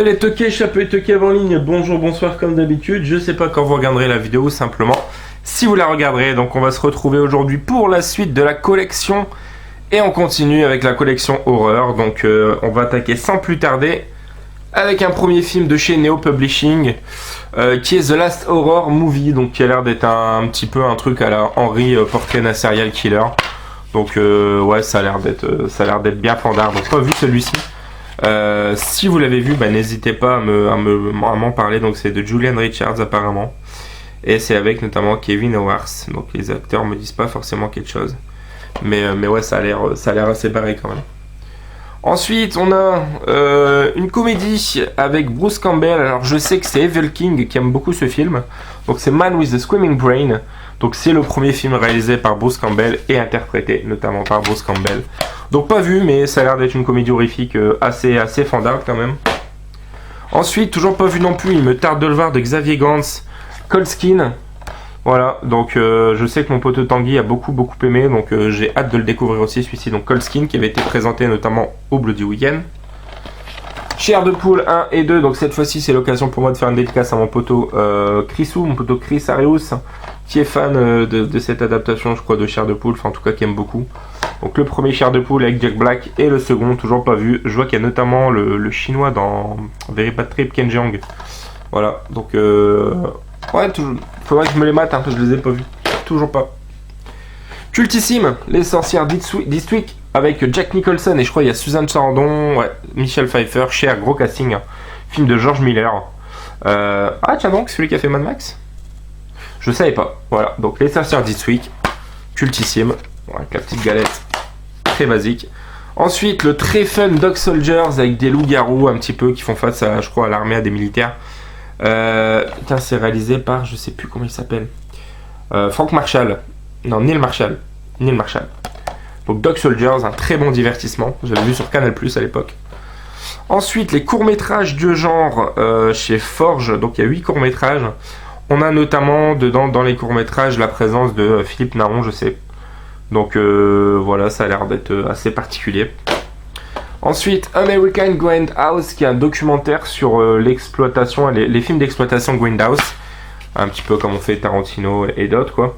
Les toqués, chapeau et toqués en ligne, bonjour, bonsoir comme d'habitude. Je sais pas quand vous regarderez la vidéo, simplement si vous la regarderez. Donc on va se retrouver aujourd'hui pour la suite de la collection. Et on continue avec la collection horreur. Donc on va attaquer sans plus tarder avec un premier film de chez Neo Publishing qui est The Last Horror Movie. Donc qui a l'air d'être un petit peu un truc à la Henry Portrait d'un serial killer. Donc ouais, ça a l'air d'être bien fandard. Donc pas vu celui-ci. Si vous l'avez vu, n'hésitez pas à m'en parler. Donc c'est de Julian Richards apparemment, et c'est avec notamment Kevin Howard. Donc les acteurs me disent pas forcément quelque chose, mais ouais, ça a l'air assez barré quand même. Ensuite on a une comédie avec Bruce Campbell. Alors je sais que c'est Evil King qui aime beaucoup ce film. Donc c'est Man with a Screaming Brain. Donc c'est le premier film réalisé par Bruce Campbell et interprété notamment par Bruce Campbell. Donc pas vu, mais ça a l'air d'être une comédie horrifique assez fandarde quand même. Ensuite, toujours pas vu non plus, il me tarde de le voir, de Xavier Gans, Cold Skin. Voilà, donc je sais que mon pote Tanguy a beaucoup aimé, donc j'ai hâte de le découvrir aussi celui-ci. Donc Cold Skin qui avait été présenté notamment au Bloody Weekend. Chair de poule 1 et 2, donc cette fois-ci c'est l'occasion pour moi de faire une dédicace à mon poteau Chrisou, mon poteau Chris Arius, qui est fan de cette adaptation, je crois, de Chair de poule, enfin en tout cas qui aime beaucoup. Donc le premier Chair de poule avec Jack Black et le second toujours pas vu. Je vois qu'il y a notamment le chinois dans Very Bad Trip, Ken Jeong. Voilà, donc ouais, faudrait que je me les mate, hein, parce que je les ai pas vus, toujours pas. Cultissime, Les Sorcières d'Eastwick avec Jack Nicholson et je crois il y a Suzanne Sarandon, ouais, Michelle Pfeiffer, Cher, gros casting, hein. Film de George Miller. Ah tiens donc, celui qui a fait Mad Max. Je savais pas. Voilà, donc Les Sorcières d'Eastwick, cultissime, avec la petite galette, très basique. Ensuite, le très fun Dog Soldiers avec des loups-garous un petit peu qui font face à, je crois, à l'armée, à des militaires. Putain, c'est réalisé par, je sais plus comment il s'appelle. Frank Marshall. Non, Neil Marshall. Donc Dog Soldiers, un très bon divertissement. J'avais vu sur Canal+ à l'époque. Ensuite, les courts-métrages de genre chez Forge. Donc il y a 8 courts-métrages. On a notamment dedans, dans les courts-métrages, la présence de Philippe Naron, je sais. Donc voilà, ça a l'air d'être assez particulier. Ensuite, American Grindhouse, qui est un documentaire sur l'exploitation, les films d'exploitation Grindhouse. Un petit peu comme on fait Tarantino et d'autres, quoi.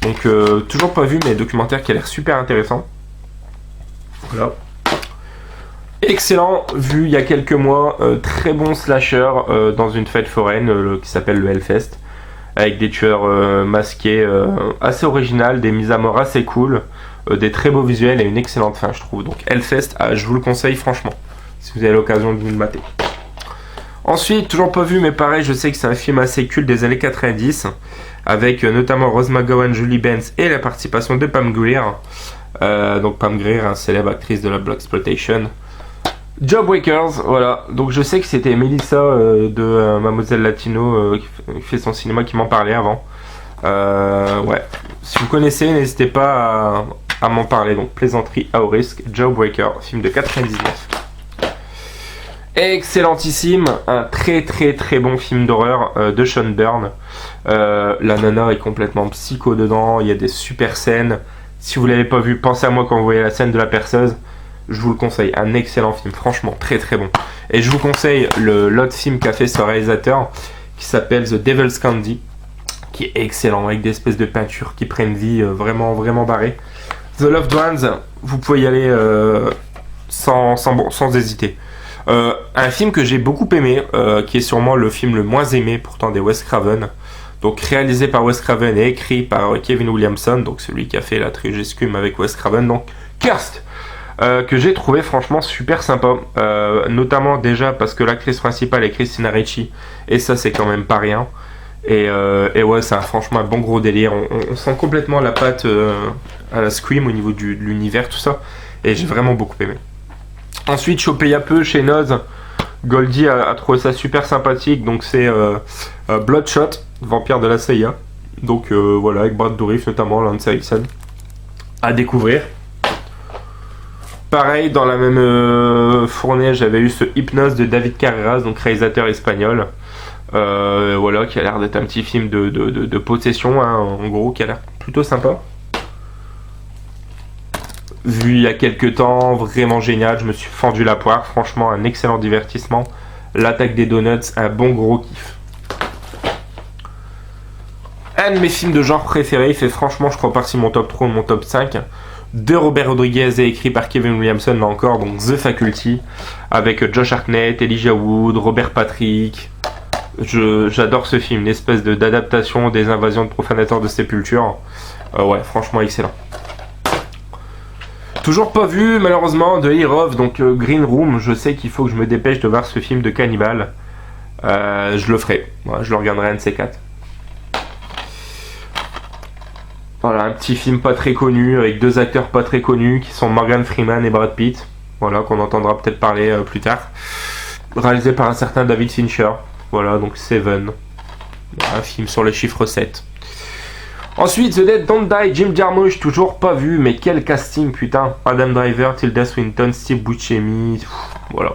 Donc toujours pas vu, mais documentaire qui a l'air super intéressant. Voilà. Excellent, vu il y a quelques mois, très bon slasher dans une fête foraine qui s'appelle le Hellfest. Avec des tueurs masqués assez originales, des mises à mort assez cool, des très beaux visuels et une excellente fin, je trouve. Donc Hellfest, je vous le conseille franchement, si vous avez l'occasion de vous le mater. Ensuite, toujours pas vu, mais pareil, je sais que c'est un film assez culte des années 90, avec notamment Rose McGowan, Julie Benz et la participation de Pam Grier. Donc Pam Grier, célèbre actrice de la Blaxploitation. Jawbreakers, voilà. Donc je sais que c'était Melissa de Mademoiselle Latino qui fait son cinéma qui m'en parlait avant. Ouais. Si vous connaissez, n'hésitez pas à m'en parler. Donc plaisanterie à haut risque, Jawbreaker, film de 99. Excellentissime, un très bon film d'horreur de Sean Byrne. La nana est complètement psycho dedans, il y a des super scènes. Si vous l'avez pas vu, pensez à moi quand vous voyez la scène de la perceuse. Je vous le conseille, un excellent film, franchement très bon. Et je vous conseille l'autre film qu'a fait ce réalisateur qui s'appelle The Devil's Candy, qui est excellent, avec des espèces de peintures qui prennent vie vraiment barrées. The Loved Ones, vous pouvez y aller sans hésiter. Un film que j'ai beaucoup aimé, qui est sûrement le film le moins aimé pourtant des Wes Craven. Donc réalisé par Wes Craven et écrit par Kevin Williamson, donc celui qui a fait la trilogie Scream avec Wes Craven, donc Cursed, que j'ai trouvé franchement super sympa, notamment déjà parce que l'actrice principale est Christina Ricci, et ça c'est quand même pas rien. Et ouais, c'est franchement un bon gros délire. On sent complètement la patte à la Scream au niveau de l'univers, tout ça, et j'ai vraiment beaucoup aimé. Ensuite, chopé il y a peu chez Noz, Goldie a trouvé ça super sympathique. Donc c'est Bloodshot, Vampire de la CIA. Donc voilà, avec Brad Dourif notamment, Lance Erickson, à découvrir. Pareil, dans la même fournée, j'avais eu ce Hypnose de David Carreras, donc réalisateur espagnol. Voilà, qui a l'air d'être un petit film de possession, hein, en gros, qui a l'air plutôt sympa. Vu il y a quelques temps, vraiment génial, je me suis fendu la poire, franchement un excellent divertissement L'attaque des donuts, un bon gros kiff. Un de mes films de genre préférés, il fait franchement, je crois, partie de mon top 3 ou mon top 5. De Robert Rodriguez et écrit par Kevin Williamson, là encore, donc The Faculty, avec Josh Hartnett, Elijah Wood, Robert Patrick. J'adore ce film, une espèce d'adaptation des invasions de profanateurs de sépulture. Ouais, franchement excellent. Toujours pas vu, malheureusement, de Heroes, donc Green Room. Je sais qu'il faut que je me dépêche de voir ce film de cannibale. Je le ferai. Ouais, je le regarderai un de ces quatre. Voilà, un petit film pas très connu, avec deux acteurs pas très connus, qui sont Morgan Freeman et Brad Pitt. Voilà, qu'on entendra peut-être parler plus tard. Réalisé par un certain David Fincher. Voilà, donc Seven. Un film sur les chiffres 7. Ensuite, The Dead Don't Die, Jim Jarmusch, toujours pas vu, mais quel casting, putain. Adam Driver, Tilda Swinton, Steve Buscemi, voilà.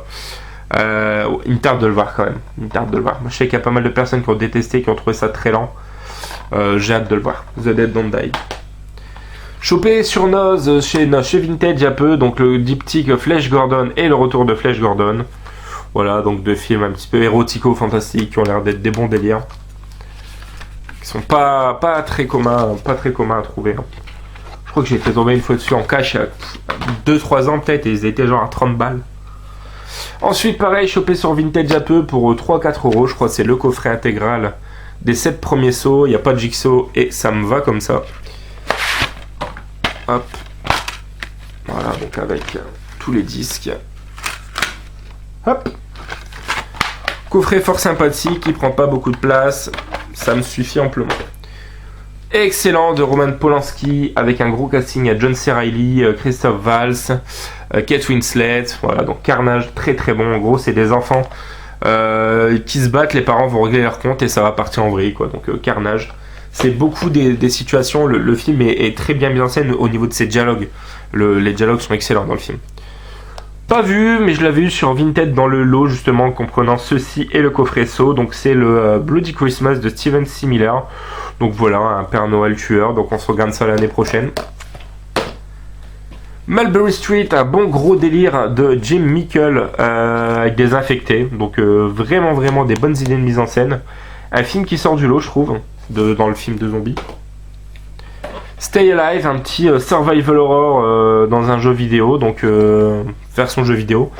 Il me tarde de le voir quand même. Il me tarde de le voir. Moi, je sais qu'il y a pas mal de personnes qui ont détesté, qui ont trouvé ça très lent. J'ai hâte de le voir. The Dead Don't Die. Chopé sur Noz chez Vintage il y a peu, donc le diptyque Flash Gordon et le retour de Flash Gordon. Voilà, donc deux films un petit peu érotico-fantastiques qui ont l'air d'être des bons délires. Qui sont pas très communs à trouver. Hein. Je crois que j'ai fait tomber une fois dessus en cash il y a 2-3 ans peut-être et ils étaient genre à 30 balles. Ensuite, pareil, chopé sur Vintage à peu pour 3-4 euros. Je crois que c'est le coffret intégral des 7 premiers sauts. Il n'y a pas de jigsaw et ça me va comme ça. Hop. Voilà, donc avec tous les disques. Hop. Coffret fort sympathique, qui prend pas beaucoup de place. Ça me suffit amplement. Excellent de Roman Polanski avec un gros casting à John C. Reilly, Christophe Valls, Kate Winslet. Voilà, donc Carnage, très très bon. En gros, c'est des enfants qui se battent, les parents vont régler leur compte et ça va partir en vrille, quoi. Donc Carnage. C'est beaucoup des situations. Le film est très bien mis en scène au niveau de ses dialogues. Les dialogues sont excellents dans le film. Pas vu, mais je l'avais vu sur Vinted dans le lot, justement, comprenant ceci et le coffret Saw. Donc, c'est le Bloody Christmas de Steven C. Miller. Donc, voilà, un Père Noël tueur. Donc, on se regarde ça l'année prochaine. Mulberry Street, un bon gros délire de Jim Mickle avec des infectés. Donc, vraiment des bonnes idées de mise en scène. Un film qui sort du lot, je trouve, dans le film de zombies. Stay Alive, un petit survival horror dans un jeu vidéo, donc version jeu vidéo.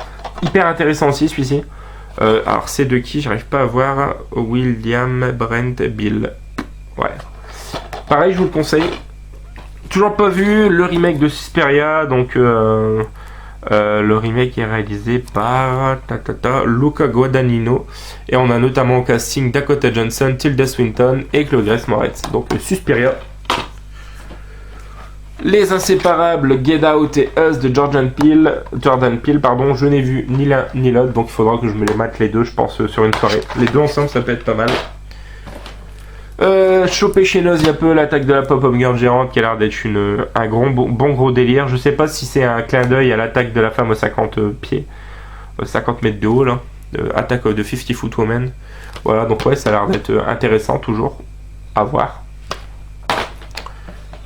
Hyper intéressant aussi celui-ci. Alors c'est de qui? J'arrive pas à voir. William Brent Bill. Ouais. Pareil, je vous le conseille. Toujours pas vu le remake de Suspiria, donc le remake est réalisé par Luca Guadagnino. Et on a notamment au casting Dakota Johnson, Tilda Swinton et Chloé Grace Moretz. Donc Suspiria. Les Inséparables, Get Out et Us de Jordan Peele, pardon, je n'ai vu ni l'un ni l'autre, donc il faudra que je me les mate les deux, je pense, sur une soirée. Les deux ensemble, ça peut être pas mal. Chopé chez Noz, il y a peu l'attaque de la pop-up girl géante qui a l'air d'être un bon gros délire. Je sais pas si c'est un clin d'œil à l'attaque de la femme aux 50 pieds, 50 mètres de haut, là, attaque de 50 Foot Woman. Voilà, donc ouais, ça a l'air d'être intéressant toujours à voir.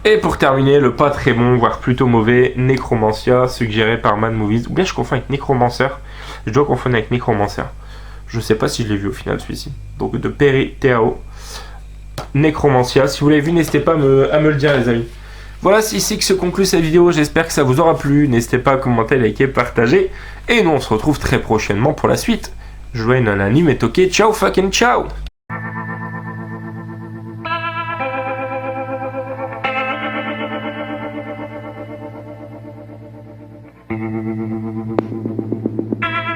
Et pour terminer, le pas très bon, voire plutôt mauvais, Necromancia, suggéré par Mad Movies. Ou bien je confonds avec Necromancer. Je dois confondre avec Necromancer. Je sais pas si je l'ai vu au final celui-ci. Donc de Perry Tao. Necromancia. Si vous l'avez vu, n'hésitez pas à me le dire, les amis. Voilà, c'est ici que se conclut cette vidéo. J'espère que ça vous aura plu. N'hésitez pas à commenter, liker, partager. Et nous, on se retrouve très prochainement pour la suite. Jouez un anime et toqué. Ciao fucking ciao! Thank you.